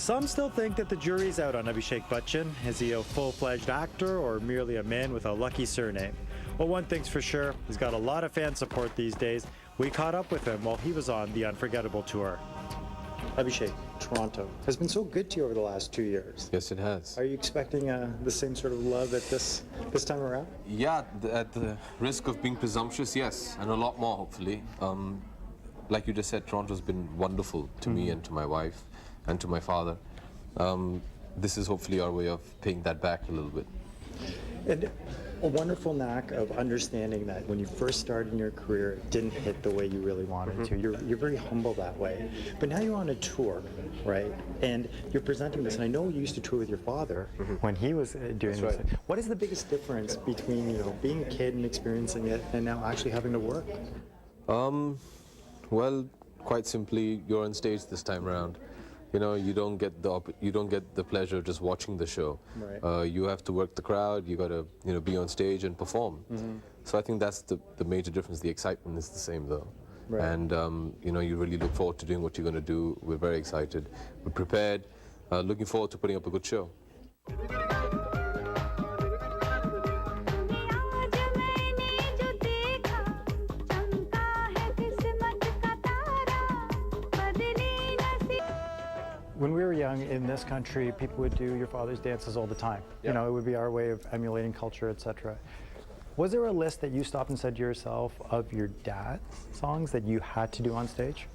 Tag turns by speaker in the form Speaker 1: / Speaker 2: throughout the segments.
Speaker 1: Some still think that the jury's out on Abhishek Bachchan. Is he a full-fledged actor or merely a man with a lucky surname? Well, one thing's for sure, he's got a lot of fan support these days. We caught up with him while he was on the Unforgettable tour. Abhishek, Toronto has been so good to you over the last 2 years.
Speaker 2: Yes, it has.
Speaker 1: Are you expecting the same sort of love at this time around?
Speaker 2: Yeah, at the risk of being presumptuous, yes, and a lot more, hopefully. Like you just said, Toronto's been wonderful to me and to my wife and to my father. This is hopefully our way of paying that back a little bit.
Speaker 1: And a wonderful knack of understanding that when you first started in your career, it didn't hit the way you really wanted to. You're very humble that way. But now you're on a tour, right? And you're presenting this. And I know you used to tour with your father when he was doing this.
Speaker 2: Right.
Speaker 1: What is the biggest difference between being a kid and experiencing it and now actually having to work?
Speaker 2: Well, quite simply, you're on stage this time around. You don't get the pleasure of just watching the show.
Speaker 1: Right.
Speaker 2: You have to work the crowd. You got to be on stage and perform. So I think that's the major difference. The excitement is the same though.
Speaker 1: Right.
Speaker 2: And you really look forward to doing what you're going to do. We're very excited. We're prepared. Looking forward to putting up a good show.
Speaker 1: When we were young in this country, people would do your father's dances all the time.
Speaker 2: Yep.
Speaker 1: It would be our way of emulating culture, etc. Was there a list that you stopped and said to yourself of your dad's songs that you had to do on stage?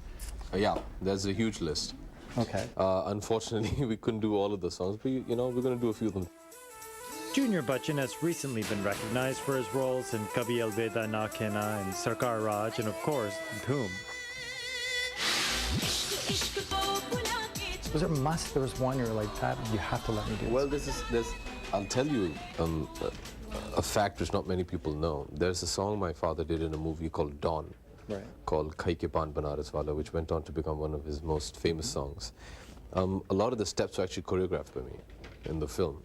Speaker 2: Yeah, there's a huge list.
Speaker 1: Okay.
Speaker 2: Unfortunately, we couldn't do all of the songs, but we're going to do a few of them.
Speaker 1: Junior Bachchan has recently been recognized for his roles in Kabhi Alvida Na Kehna and Sarkar Raj, and of course, Dhoom. Was there was one you're like, that you have to let me do?
Speaker 2: Well, I'll tell you a fact which not many people know. There's a song my father did in a movie called Dawn,
Speaker 1: right,
Speaker 2: called Khai Ke Paan Banaras Wala, which went on to become one of his most famous songs. A lot of the steps were actually choreographed by me in the film,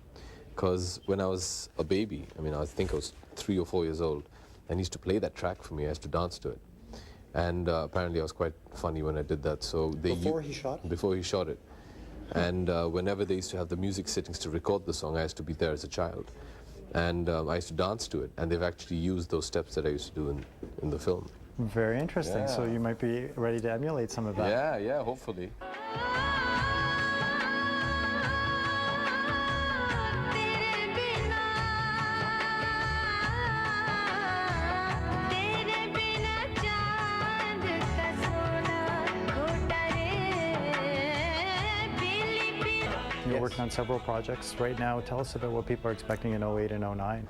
Speaker 2: because when I was a baby, I think I was 3 or 4 years old, and he used to play that track for me. I used to dance to it. And apparently I was quite funny when I did that. So
Speaker 1: Before he shot it?
Speaker 2: Before he shot it. And whenever they used to have the music sittings to record the song, I used to be there as a child. And I used to dance to it. And they've actually used those steps that I used to do in the film.
Speaker 1: Very interesting.
Speaker 2: Yeah.
Speaker 1: So you might be ready to emulate some of that.
Speaker 2: Yeah, hopefully.
Speaker 1: You're working on several projects right now. Tell us about what people are expecting in 08 and 09.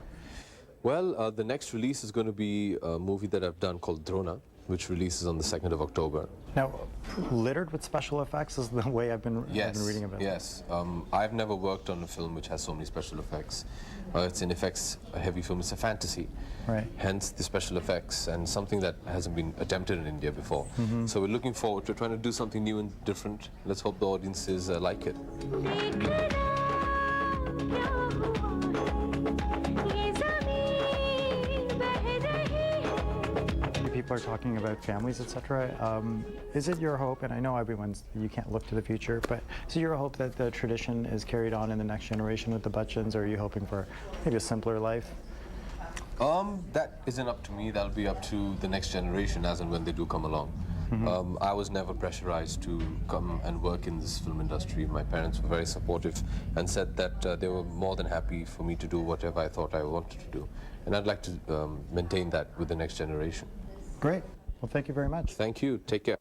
Speaker 2: Well, the next release is going to be a movie that I've done called Drona, which releases on the 2nd of October.
Speaker 1: Now, littered with special effects is the way I've been reading about it.
Speaker 2: Yes. I've never worked on a film which has so many special effects. It's in effects a heavy film. It's a fantasy.
Speaker 1: Right.
Speaker 2: Hence the special effects, and something that hasn't been attempted in India before. So we're looking forward to trying to do something new and different. Let's hope the audiences like it.
Speaker 1: People are talking about families, etc. Is it your hope, and I know you can't look to the future, but is it your hope that the tradition is carried on in the next generation with the Bachchans, or are you hoping for maybe a simpler life?
Speaker 2: That isn't up to me. That'll be up to the next generation as and when they do come along. I was never pressurized to come and work in this film industry. My parents were very supportive and said that they were more than happy for me to do whatever I thought I wanted to do. And I'd like to maintain that with the next generation.
Speaker 1: Great. Well, thank you very much.
Speaker 2: Thank you. Take care.